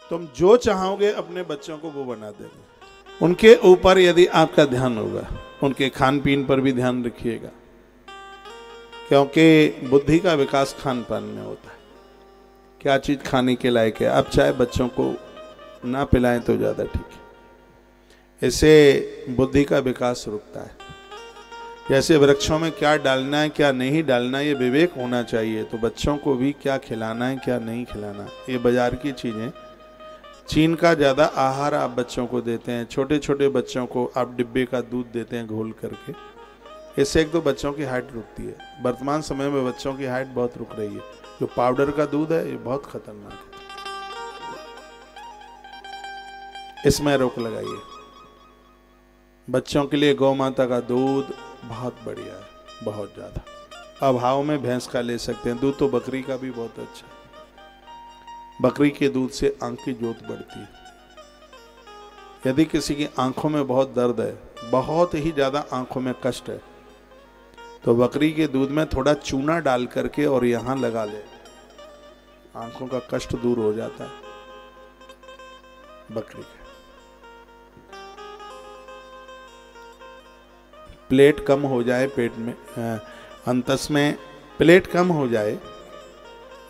तुम जो चाहोगे अपने बच्चों को वो बना देंगे। उनके ऊपर यदि आपका ध्यान होगा, उनके खान पीन पर भी ध्यान रखिएगा, क्योंकि बुद्धि का विकास खान पान में होता है। क्या चीज़ खाने के लायक है, अब चाहे बच्चों को ना पिलाएं तो ज़्यादा ठीक है, इससे बुद्धि का विकास रुकता है। जैसे वृक्षों में क्या डालना है क्या नहीं डालना ये विवेक होना चाहिए, तो बच्चों को भी क्या खिलाना है क्या नहीं खिलाना। ये बाजार की चीज़ें, चीन का ज़्यादा आहार आप बच्चों को देते हैं, छोटे छोटे बच्चों को आप डिब्बे का दूध देते हैं घोल करके, इससे एक तो बच्चों की हाइट रुकती है। वर्तमान समय में बच्चों की हाइट बहुत रुक रही है। जो पाउडर का दूध है ये बहुत खतरनाक है, इसमें रोक लगाइए। बच्चों के लिए गौ माता का दूध बहुत बढ़िया है, बहुत ज़्यादा। अभाव में भैंस का ले सकते हैं दूध, तो बकरी का भी बहुत अच्छा है। बकरी के दूध से आंख की ज्योत बढ़ती है। यदि किसी की आंखों में बहुत दर्द है, बहुत ही ज़्यादा आंखों में कष्ट है, तो बकरी के दूध में थोड़ा चूना डाल करके और यहाँ लगा ले, आंखों का कष्ट दूर हो जाता है बकरी का। प्लेट कम हो जाए पेट में, अंतस में प्लेट कम हो जाए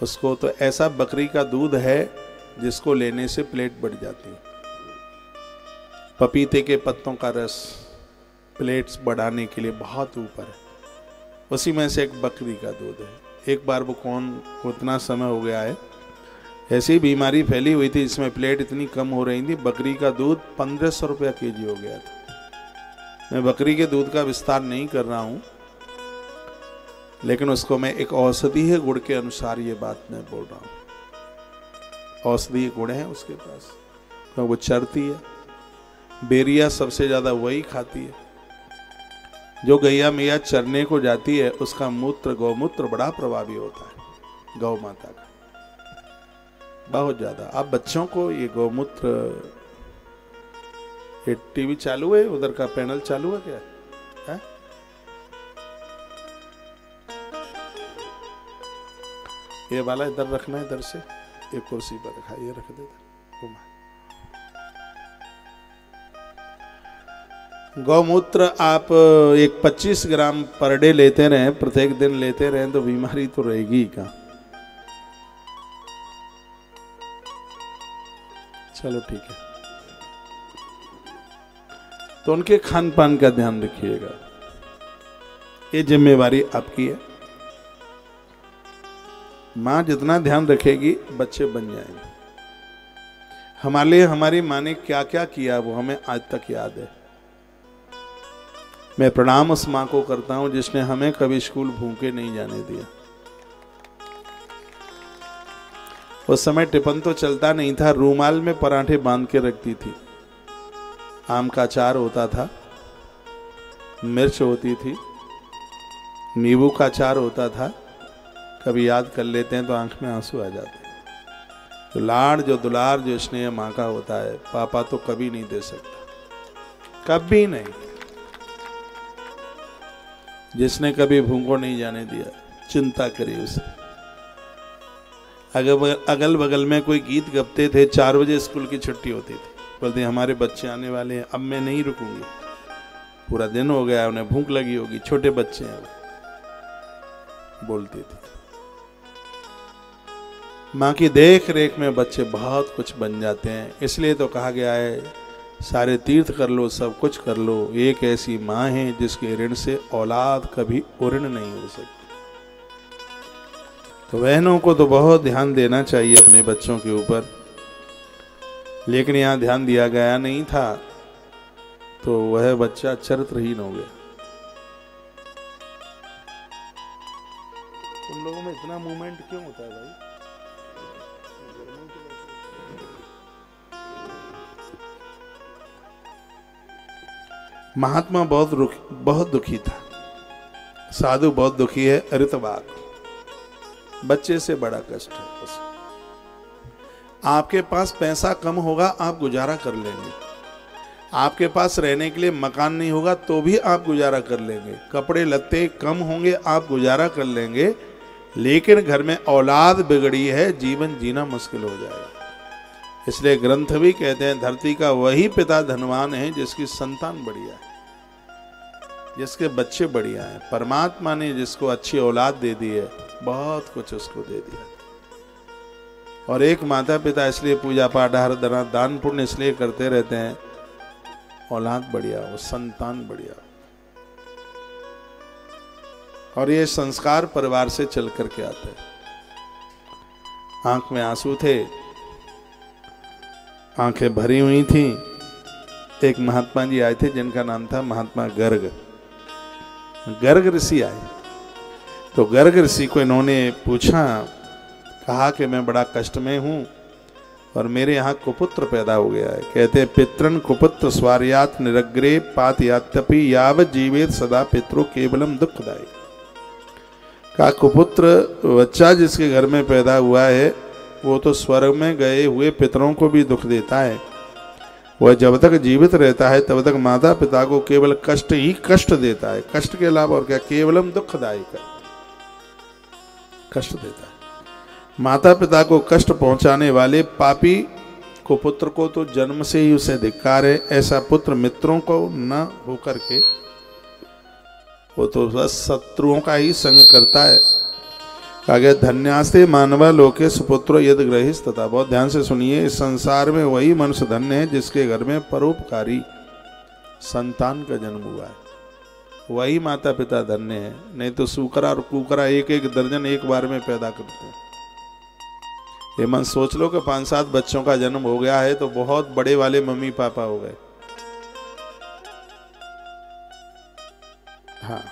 उसको, तो ऐसा बकरी का दूध है जिसको लेने से प्लेट बढ़ जाती है। पपीते के पत्तों का रस प्लेट्स बढ़ाने के लिए बहुत ऊपर है, उसी में से एक बकरी का दूध है। एक बार वो उतना समय हो गया है, ऐसी बीमारी फैली हुई थी इसमें प्लेट इतनी कम हो रही थी, बकरी का दूध 1500 रुपया केजी हो गया था। मैं बकरी के दूध का विस्तार नहीं कर रहा हूँ, लेकिन उसको मैं एक औषधीय गुण के अनुसार ये बात मैं बोल रहा हूँ। औषधीय गुण है उसके पास, तो वो चरती है, बेरिया सबसे ज़्यादा वही खाती है। जो गैया मैया चरने को जाती है उसका मूत्र, गौमूत्र बड़ा प्रभावी होता है गौ माता का, बहुत ज़्यादा। आप बच्चों को ये गौमूत्र, ये टीवी चालू है, उधर का पैनल चालू है क्या है? ये वाला इधर रखना है, इधर से एक कुर्सी पर रखा, ये रख दे। गौमूत्र आप एक 25 ग्राम पर डे लेते रहें, प्रत्येक दिन लेते रहें, तो बीमारी तो रहेगी ही कहाँ। चलो ठीक है, तो उनके खान पान का ध्यान रखिएगा, ये जिम्मेवारी आपकी है। माँ जितना ध्यान रखेगी बच्चे बन जाएंगे। हमारे लिए हमारी माँ ने क्या क्या किया वो हमें आज तक याद है। मैं प्रणाम उस माँ को करता हूँ जिसने हमें कभी स्कूल भूखे नहीं जाने दिया। उस समय टिफिन तो चलता नहीं था, रूमाल में पराठे बांध के रखती थी। आम का अचार होता था, मिर्च होती थी, नींबू का अचार होता था। कभी याद कर लेते हैं तो आंख में आंसू आ जाते हैं। तो लाड़ जो दुलार जो स्नेह माँ का होता है, पापा तो कभी नहीं दे सकता, कभी नहीं। जिसने कभी भूखों नहीं जाने दिया, चिंता करिए उसे। अगल बगल में कोई गीत गपते थे, 4 बजे स्कूल की छुट्टी होती थी, बोलते हमारे बच्चे आने वाले हैं, अब मैं नहीं रुकूंगी, पूरा दिन हो गया, उन्हें भूख लगी होगी, छोटे बच्चे हैं, बोलते थे। माँ की देख रेख में बच्चे बहुत कुछ बन जाते हैं। इसलिए तो कहा गया है, सारे तीर्थ कर लो, सब कुछ कर लो, एक ऐसी माँ है जिसके ऋण से औलाद कभी उऋण नहीं हो सकती। तो बहनों को तो बहुत ध्यान देना चाहिए अपने बच्चों के ऊपर, लेकिन यहाँ ध्यान दिया गया नहीं था तो वह बच्चा चरित्रहीन हो गया। तुम लोगों में इतना मूवमेंट क्यों होता है भाई? महात्मा बहुत दुखी था, साधु बहुत दुखी है। ऋतवाक बच्चे से बड़ा कष्ट है उसे। आपके पास पैसा कम होगा, आप गुजारा कर लेंगे। आपके पास रहने के लिए मकान नहीं होगा तो भी आप गुजारा कर लेंगे। कपड़े लत्ते कम होंगे, आप गुजारा कर लेंगे। लेकिन घर में औलाद बिगड़ी है, जीवन जीना मुश्किल हो जाएगा। इसलिए ग्रंथ भी कहते हैं धरती का वही पिता धनवान है जिसकी संतान बढ़िया है, जिसके बच्चे बढ़िया हैं। परमात्मा ने जिसको अच्छी औलाद दे दी है, बहुत कुछ उसको दे दिया। और एक माता पिता इसलिए पूजा पाठ हर दान पुण्य इसलिए करते रहते हैं, औलाद बढ़िया हो, संतान बढ़िया हो। और ये संस्कार परिवार से चल करके आते हैं। आंख में आंसू थे, आंखें भरी हुई थी। एक महात्मा जी आए थे जिनका नाम था महात्मा गर्ग। गर्ग ऋषि आए तो गर्ग ऋषि को इन्होंने पूछा, कहा कि मैं बड़ा कष्ट में हूं और मेरे यहाँ कुपुत्र पैदा हो गया है। कहते पितृन कुपुत्र स्वार्यात निरग्रे पात यात्यपि यावत जीवेत सदा पितरो केवलम दुखदायी। का कुपुत्र बच्चा जिसके घर में पैदा हुआ है वो तो स्वर्ग में गए हुए पितरों को भी दुख देता है। वह जब तक जीवित रहता है तब तक माता पिता को केवल कष्ट ही कष्ट देता है। कष्ट के अलावा और क्या, केवलम दुखदायक कष्ट देता है। माता पिता को कष्ट पहुंचाने वाले पापी कुपुत्र को तो जन्म से ही उसे धिक्कार है। ऐसा पुत्र मित्रों को न होकर के वो तो बस शत्रुओं का ही संग करता है। कहा गया धन्यास्ते मानवा लोके सुपुत्रो यद ग्रहिस तथा। बहुत ध्यान से सुनिए, इस संसार में वही मनुष्य धन्य है जिसके घर में परोपकारी संतान का जन्म हुआ है। वही माता पिता धन्य है, नहीं तो सूकरा और कुकरा एक एक दर्जन एक बार में पैदा करते हैं। ये मन सोच लो कि 5-7 बच्चों का जन्म हो गया है तो बहुत बड़े वाले मम्मी पापा हो गए। हाँ,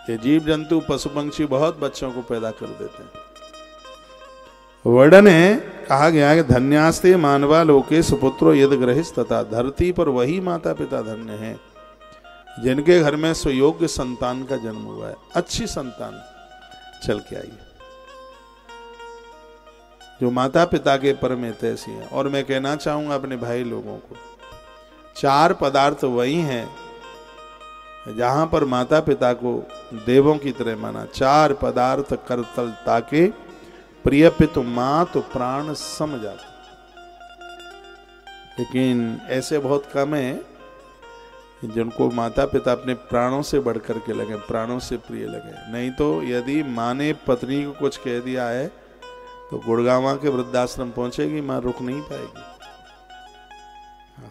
ये जीव जंतु पशु पंक्षी बहुत बच्चों को पैदा कर देते हैं। वर्णन है, कहा गया है धन्यास्ते मानवा लोके सुपुत्रो यद ग्रहिस तथा। धरती पर वही माता पिता धन्य हैं जिनके घर में सुयोग्य संतान का जन्म हुआ है, अच्छी संतान चल के आई है, जो माता पिता के परम हितैषी है। और मैं कहना चाहूंगा अपने भाई लोगों को, 4 पदार्थ वही हैं जहां पर माता पिता को देवों की तरह माना। 4 पदार्थ करतल ताके प्रिय पितु मात प्राण सम जाते। लेकिन ऐसे बहुत कम है जिनको माता पिता अपने प्राणों से बढ़ करके लगे, प्राणों से प्रिय लगे। नहीं तो यदि माँ ने पत्नी को कुछ कह दिया है तो गुड़गांव के वृद्धाश्रम पहुंचेगी, माँ रुक नहीं पाएगी।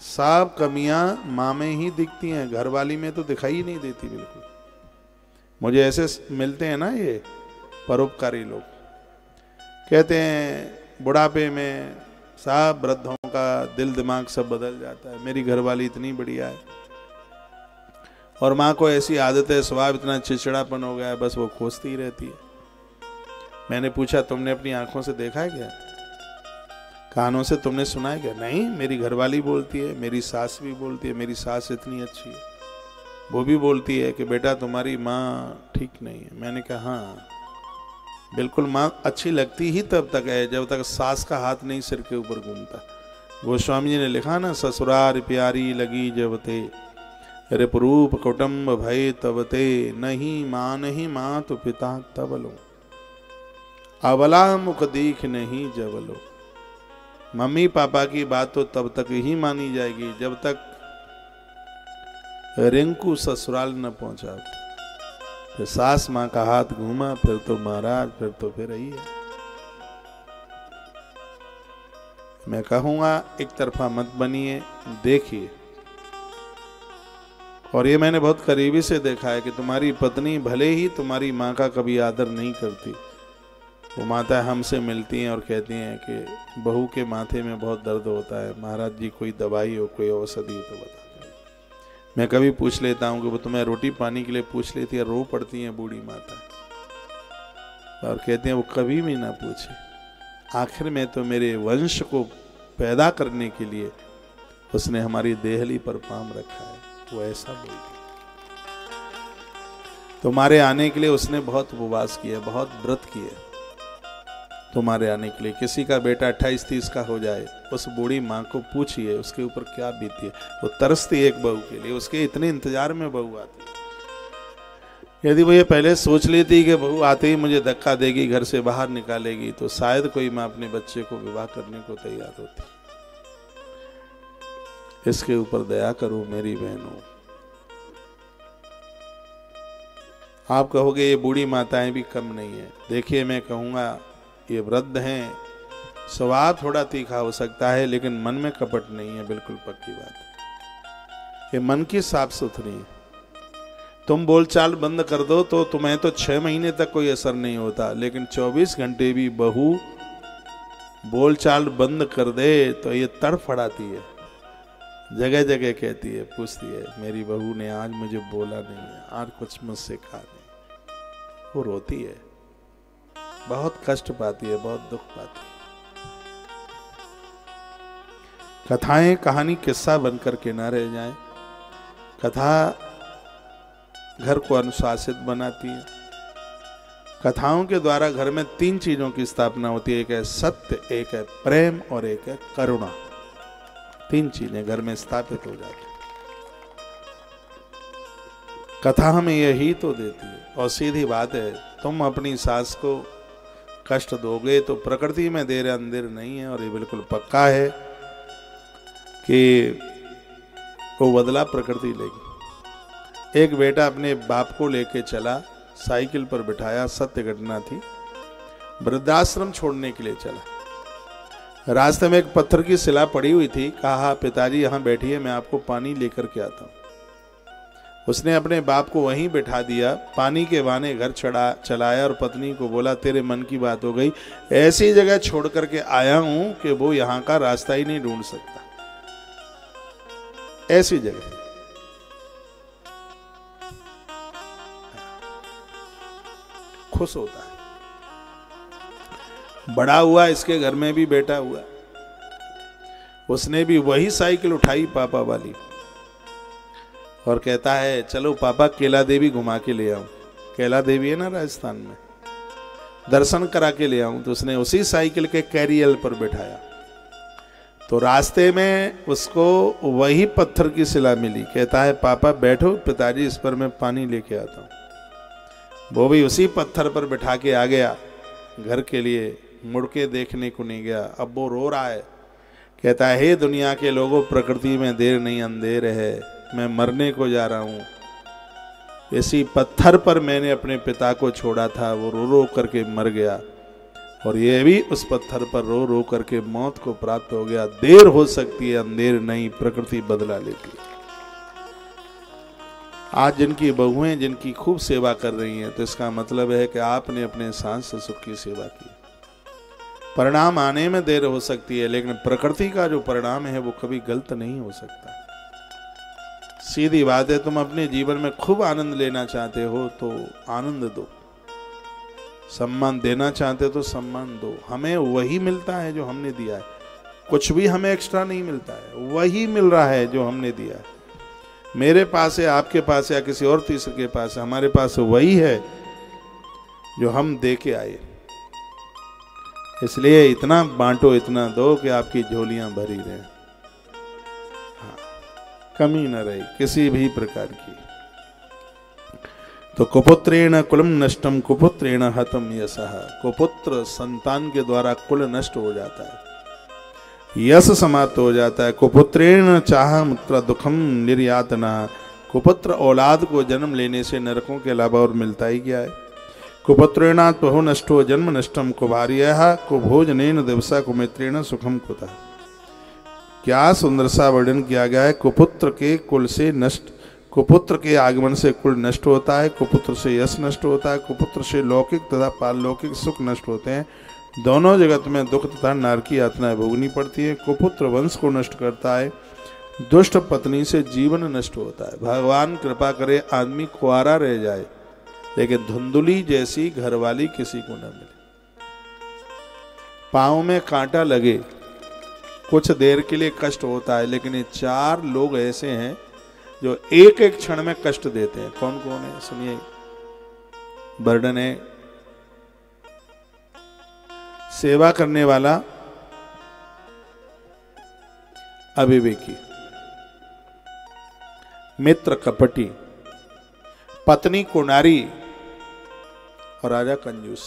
सब कमियां माँ में ही दिखती हैं, घरवाली में तो दिखाई ही नहीं देती बिल्कुल। मुझे ऐसे मिलते हैं ना ये परोपकारी लोग, कहते हैं बुढ़ापे में सब वृद्धों का दिल दिमाग सब बदल जाता है। मेरी घरवाली इतनी बढ़िया है और माँ को ऐसी आदत है, स्वभाव इतना चिड़चिड़ापन हो गया है, बस वो खोजती ही रहती है। मैंने पूछा तुमने अपनी आंखों से देखा है क्या, कानों से तुमने सुना है क्या? नहीं, मेरी घरवाली बोलती है, मेरी सास भी बोलती है, मेरी सास इतनी अच्छी है, वो भी बोलती है कि बेटा तुम्हारी माँ ठीक नहीं है। मैंने कहा हाँ बिल्कुल, माँ अच्छी लगती ही तब तक है जब तक सास का हाथ नहीं सिर के ऊपर घूमता। गोस्वामी जी ने लिखा ना, ससुरार प्यारी लगी जबते रिपरूप कुटुम्ब भय तबते, नहीं माँ नहीं माँ तो पिता तब लो, अबला मुख दीख नहीं जब लो। मम्मी पापा की बात तो तब तक ही मानी जाएगी जब तक रिंकू ससुराल न पहुंचा। फिर सास माँ का हाथ घूमा, फिर तो महाराज, फिर तो फिर रही है। मैं कहूंगा एक तरफा मत बनिए, देखिए। और ये मैंने बहुत करीबी से देखा है कि तुम्हारी पत्नी भले ही तुम्हारी माँ का कभी आदर नहीं करती, वो माता हमसे मिलती हैं और कहती हैं कि बहू के माथे में बहुत दर्द होता है, महाराज जी कोई दवाई हो, कोई औषधि हो तो बता दें। मैं कभी पूछ लेता हूँ कि वो तुम्हें रोटी पानी के लिए पूछ लेती है, रो पड़ती हैं बूढ़ी माता, और कहती हैं वो कभी भी ना पूछे, आखिर में तो मेरे वंश को पैदा करने के लिए उसने हमारी देहली पर पाम रखा है। वो ऐसा बोलती, तुम्हारे आने के लिए उसने बहुत उपवास किया, बहुत व्रत किए तुम्हारे आने के लिए। किसी का बेटा 28-30 का हो जाए, उस बूढ़ी माँ को पूछिए उसके ऊपर क्या बीती है। वो तरसती है एक बहू के लिए, उसके इतने इंतजार में बहू आती यदि वो ये पहले सोच लेती कि बहू आते ही मुझे धक्का देगी, घर से बाहर निकालेगी, तो शायद कोई माँ अपने बच्चे को विवाह करने को तैयार होती। इसके ऊपर दया करो मेरी बहनों। आप कहोगे ये बूढ़ी माताएं भी कम नहीं है। देखिए, मैं कहूँगा ये वृद्ध हैं, स्वभाव थोड़ा तीखा हो सकता है, लेकिन मन में कपट नहीं है, बिल्कुल पक्की बात है। ये मन की साफ सुथरी है। तुम बोलचाल बंद कर दो तो तुम्हें तो 6 महीने तक कोई असर नहीं होता, लेकिन 24 घंटे भी बहू बोलचाल बंद कर दे तो ये तड़फड़ाती है, जगह जगह कहती है, पूछती है मेरी बहू ने आज मुझे बोला नहीं है, आज कुछ मुझसे कहा नहीं। वो रोती है, बहुत कष्ट पाती है, बहुत दुख पाती है। कथाएं कहानी किस्सा बनकर के ना रह जाए। कथा घर को अनुशासित बनाती है। कथाओं के द्वारा घर में 3 चीजों की स्थापना होती है, एक है सत्य, एक है प्रेम और एक है करुणा। 3 चीजें घर में स्थापित हो जाती। कथा हमें यही तो देती है। और सीधी बात है, तुम अपनी सास को कष्ट दोगे तो प्रकृति में देर अंधेर नहीं है, और ये बिल्कुल पक्का है कि वो बदला प्रकृति लेगी। एक बेटा अपने बाप को लेके चला, साइकिल पर बिठाया, सत्य घटना थी, वृद्धाश्रम छोड़ने के लिए चला। रास्ते में एक पत्थर की शिला पड़ी हुई थी। कहा पिताजी यहाँ बैठिए, मैं आपको पानी लेकर के आता हूँ। उसने अपने बाप को वहीं बिठा दिया, पानी के बहाने घर चलाया और पत्नी को बोला तेरे मन की बात हो गई, ऐसी जगह छोड़ करके आया हूं कि वो यहाँ का रास्ता ही नहीं ढूंढ सकता। ऐसी जगह खुश होता है। बड़ा हुआ, इसके घर में भी बेटा हुआ, उसने भी वही साइकिल उठाई पापा वाली, और कहता है चलो पापा केला देवी घुमा के ले आऊं। केला देवी है ना राजस्थान में, दर्शन करा के ले आऊं। तो उसने उसी साइकिल के कैरियल पर बिठाया। तो रास्ते में उसको वही पत्थर की शिला मिली। कहता है पापा बैठो, पिताजी इस पर मैं पानी लेके आता हूं। वो भी उसी पत्थर पर बिठा के आ गया घर के लिए, मुड़ के देखने को नहीं गया। अब वो रो रहा है, कहता है हे दुनिया के लोगों, प्रकृति में देर नहीं अंधेर है, मैं मरने को जा रहा हूं। इसी पत्थर पर मैंने अपने पिता को छोड़ा था, वो रो रो करके मर गया, और ये भी उस पत्थर पर रो रो करके मौत को प्राप्त हो गया। देर हो सकती है, अंधेर नहीं, प्रकृति बदला लेती है। आज जिनकी बहुएं जिनकी खूब सेवा कर रही हैं, तो इसका मतलब है कि आपने अपने सांस ससुर की सेवा की। परिणाम आने में देर हो सकती है, लेकिन प्रकृति का जो परिणाम है वो कभी गलत नहीं हो सकता। सीधी बात है, तुम अपने जीवन में खूब आनंद लेना चाहते हो तो आनंद दो, सम्मान देना चाहते तो सम्मान दो। हमें वही मिलता है जो हमने दिया है, कुछ भी हमें एक्स्ट्रा नहीं मिलता है, वही मिल रहा है जो हमने दिया है। मेरे पास है, आपके पास है, या किसी और तीसरे के पास है, हमारे पास वही है जो हम दे के आए। इसलिए इतना बांटो, इतना दो कि आपकी झोलियां भरी रहे, हाँ, कमी न रहे किसी भी प्रकार की। तो कुपुत्रेण कुलम नष्टम कुपुत्रेण हतम यशः। कुपुत्र संतान के द्वारा कुल नष्ट हो जाता है, यश समाप्त हो जाता है। कुपुत्रेण चाह मुत्र दुखम निर्यातना। कुपुत्र औलाद को जन्म लेने से नरकों के अलावा और मिलता ही क्या है। कुपुत्रेणात् बहु नष्टो जन्म नष्टम कुभार्यः कुभोजनेन दिवसा कुमित्रेण सुखम कुतः। क्या सुंदर सा वर्णन किया गया है। कुपुत्र के कुल से नष्ट, कुपुत्र के आगमन से कुल नष्ट होता है, कुपुत्र से यश नष्ट होता है, कुपुत्र से लौकिक तथा पारलौकिक सुख नष्ट होते हैं। दोनों जगत में दुख तथा नरक की यातनाएं भोगनी पड़ती है। कुपुत्र वंश को नष्ट करता है, दुष्ट पत्नी से जीवन नष्ट होता है। भगवान कृपा करे आदमी कुंवारा रह जाए, लेकिन धुंधुली जैसी घरवाली किसी को न मिले। पाँव में कांटा लगे, कुछ देर के लिए कष्ट होता है, लेकिन ये 4 लोग ऐसे हैं जो एक एक क्षण में कष्ट देते हैं। कौन कौन है सुनिए। बर्डन है सेवा करने वाला अविवेकी, मित्र कपटी, पत्नी कुनारी और राजा कंजूस।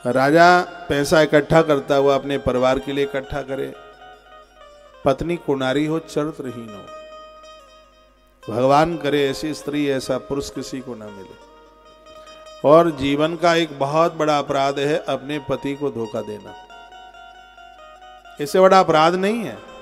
राजा पैसा इकट्ठा करता हुआ अपने परिवार के लिए इकट्ठा करे, पत्नी कुनारी हो, चरित्रहीन हो। भगवान करे ऐसी स्त्री ऐसा पुरुष किसी को ना मिले। और जीवन का एक बहुत बड़ा अपराध है अपने पति को धोखा देना। इससे बड़ा अपराध नहीं है।